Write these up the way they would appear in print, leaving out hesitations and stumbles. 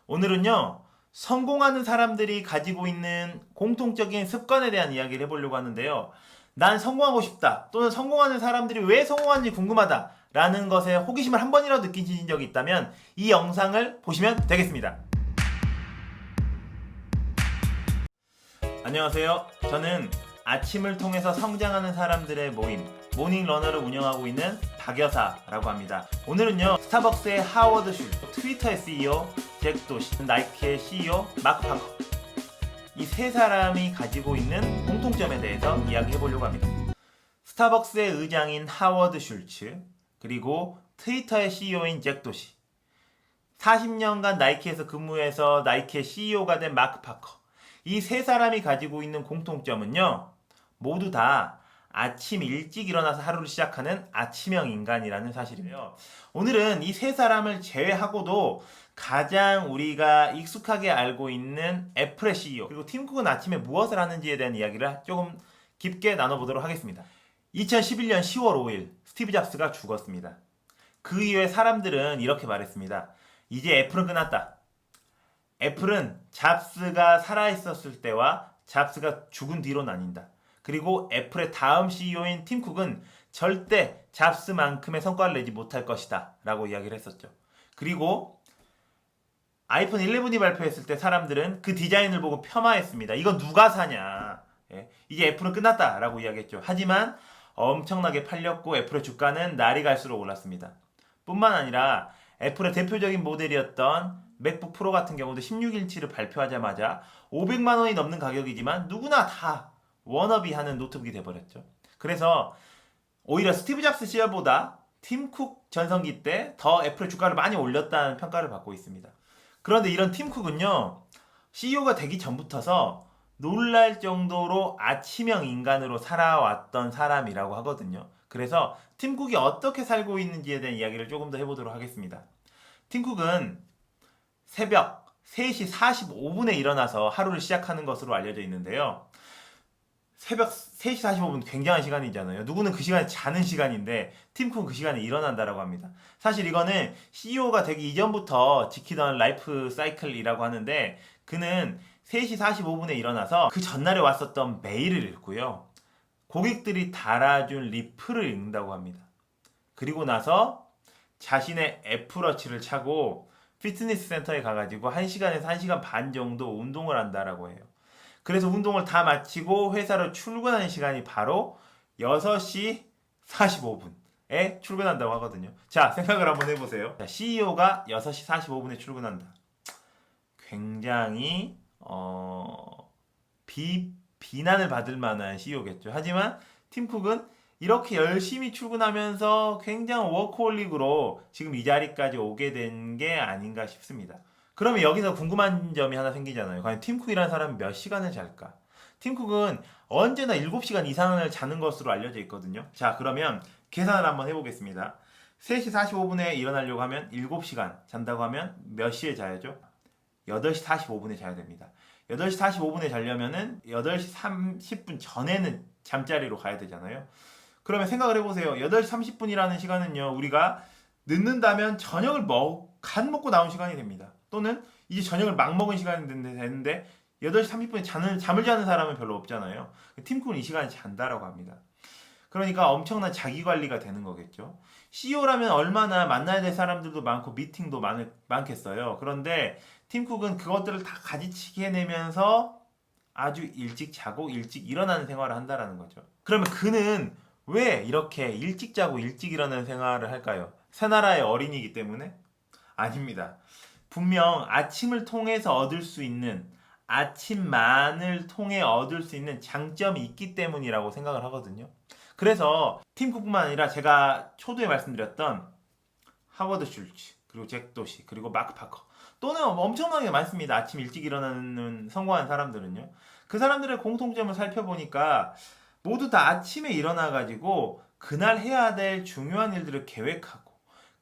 오늘은요, 성공하는 사람들이 가지고 있는 공통적인 습관에 대한 이야기를 해보려고 하는데요. 난 성공하고 싶다, 또는 성공하는 사람들이 왜 성공하는지 궁금하다 라는 것에 호기심을 한 번이라도 느끼신 적이 있다면 이 영상을 보시면 되겠습니다. 안녕하세요. 저는 아침을 통해서 성장하는 사람들의 모임 모닝러너를 운영하고 있는 박여사라고 합니다. 오늘은요, 스타벅스의 하워드 슐, 트위터의 CEO 잭 도시, 나이키의 CEO 마크 파커, 이 세 사람이 가지고 있는 공통점에 대해서 이야기해 보려고 합니다. 스타벅스의 의장인 하워드 슐츠, 그리고 트위터의 CEO인 잭 도시, 40년간 나이키에서 근무해서 나이키의 CEO가 된 마크 파커, 이 세 사람이 가지고 있는 공통점은요, 모두 다 아침 일찍 일어나서 하루를 시작하는 아침형 인간이라는 사실이에요. 오늘은 이 세 사람을 제외하고도 가장 우리가 익숙하게 알고 있는 애플의 CEO, 그리고 팀 쿡은 아침에 무엇을 하는지에 대한 이야기를 조금 깊게 나눠보도록 하겠습니다. 2011년 10월 5일 스티브 잡스가 죽었습니다. 그 이후에 사람들은 이렇게 말했습니다. 이제 애플은 끝났다. 애플은 잡스가 살아있었을 때와 잡스가 죽은 뒤로 나뉜다. 그리고 애플의 다음 CEO인 팀 쿡은 절대 잡스만큼의 성과를 내지 못할 것이다 라고 이야기를 했었죠. 그리고 아이폰 11이 발표했을 때 사람들은 그 디자인을 보고 폄하했습니다. 이건 누가 사냐. 이제 애플은 끝났다 라고 이야기했죠. 하지만 엄청나게 팔렸고 애플의 주가는 날이 갈수록 올랐습니다. 뿐만 아니라 애플의 대표적인 모델이었던 맥북 프로 같은 경우도 16인치를 발표하자마자 500만 원이 넘는 가격이지만 누구나 다 워너비 하는 노트북이 돼버렸죠. 그래서 오히려 스티브 잡스 시절보다 팀 쿡 전성기 때 더 애플의 주가를 많이 올렸다는 평가를 받고 있습니다. 그런데 이런 팀 쿡은요, CEO가 되기 전부터서 놀랄 정도로 아침형 인간으로 살아왔던 사람이라고 하거든요. 그래서 팀 쿡이 어떻게 살고 있는지에 대한 이야기를 조금 더 해보도록 하겠습니다. 팀 쿡은 새벽 3시 45분에 일어나서 하루를 시작하는 것으로 알려져 있는데요. 새벽 3시 45분 굉장한 시간이잖아요. 누구는 그 시간에 자는 시간인데 팀 쿡은 그 시간에 일어난다라고 합니다. 사실 이거는 CEO가 되기 이전부터 지키던 라이프 사이클이라고 하는데, 그는 3시 45분에 일어나서 그 전날에 왔었던 메일을 읽고요, 고객들이 달아준 리플을 읽는다고 합니다. 그리고 나서 자신의 애플워치를 차고 피트니스 센터에 가가지고 1시간에서 1시간 반 정도 운동을 한다라고 해요. 그래서 운동을 다 마치고 회사로 출근하는 시간이 바로 6시 45분에 출근한다고 하거든요. 자, 생각을 한번 해보세요. CEO가 6시 45분에 출근한다. 굉장히 비난을 받을 만한 CEO겠죠. 하지만 팀 쿡은 이렇게 열심히 출근하면서 굉장한 워커홀릭으로 지금 이 자리까지 오게 된 게 아닌가 싶습니다. 그러면 여기서 궁금한 점이 하나 생기잖아요. 과연 팀 쿡이라는 사람이 몇 시간을 잘까? 팀 쿡은 언제나 7시간 이상을 자는 것으로 알려져 있거든요. 자, 그러면 계산을 한번 해보겠습니다. 3시 45분에 일어나려고 하면 7시간 잔다고 하면 몇 시에 자야죠? 8시 45분에 자야 됩니다. 8시 45분에 자려면은 8시 30분 전에는 잠자리로 가야 되잖아요. 그러면 생각을 해보세요. 8시 30분이라는 시간은요, 우리가 늦는다면 저녁을 간 먹고 나온 시간이 됩니다. 또는 이제 저녁을 막 먹은 시간이 되는데 8시 30분에 잠을 자는 사람은 별로 없잖아요. 팀 쿡은 이 시간에 잔다라고 합니다. 그러니까 엄청난 자기관리가 되는 거겠죠. CEO라면 얼마나 만나야 될 사람들도 많고 미팅도 많겠어요. 그런데 팀 쿡은 그것들을 다 가지치기 해내면서 아주 일찍 자고 일찍 일어나는 생활을 한다라는 거죠. 그러면 그는 왜 이렇게 일찍 자고 일찍 일어나는 생활을 할까요? 새 나라의 어린이기 때문에? 아닙니다. 분명 아침을 통해서 얻을 수 있는, 아침만을 통해 얻을 수 있는 장점이 있기 때문이라고 생각을 하거든요. 그래서 팀 쿡뿐만 아니라 제가 초두에 말씀드렸던 하워드 슐츠, 그리고 잭 도시, 그리고 마크 파커, 또는 엄청나게 많습니다. 아침 일찍 일어나는 성공한 사람들은요. 그 사람들의 공통점을 살펴보니까 모두 다 아침에 일어나가지고 그날 해야 될 중요한 일들을 계획하고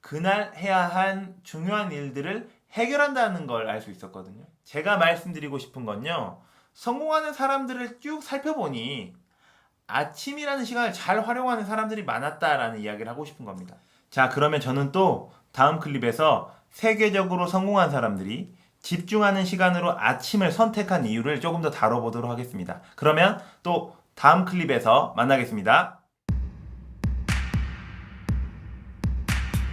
그날 해야 한 중요한 일들을 해결한다는 걸 알 수 있었거든요. 제가 말씀드리고 싶은 건요, 성공하는 사람들을 쭉 살펴보니 아침이라는 시간을 잘 활용하는 사람들이 많았다라는 이야기를 하고 싶은 겁니다. 자, 그러면 저는 또 다음 클립에서 세계적으로 성공한 사람들이 집중하는 시간으로 아침을 선택한 이유를 조금 더 다뤄보도록 하겠습니다. 그러면 또 다음 클립에서 만나겠습니다.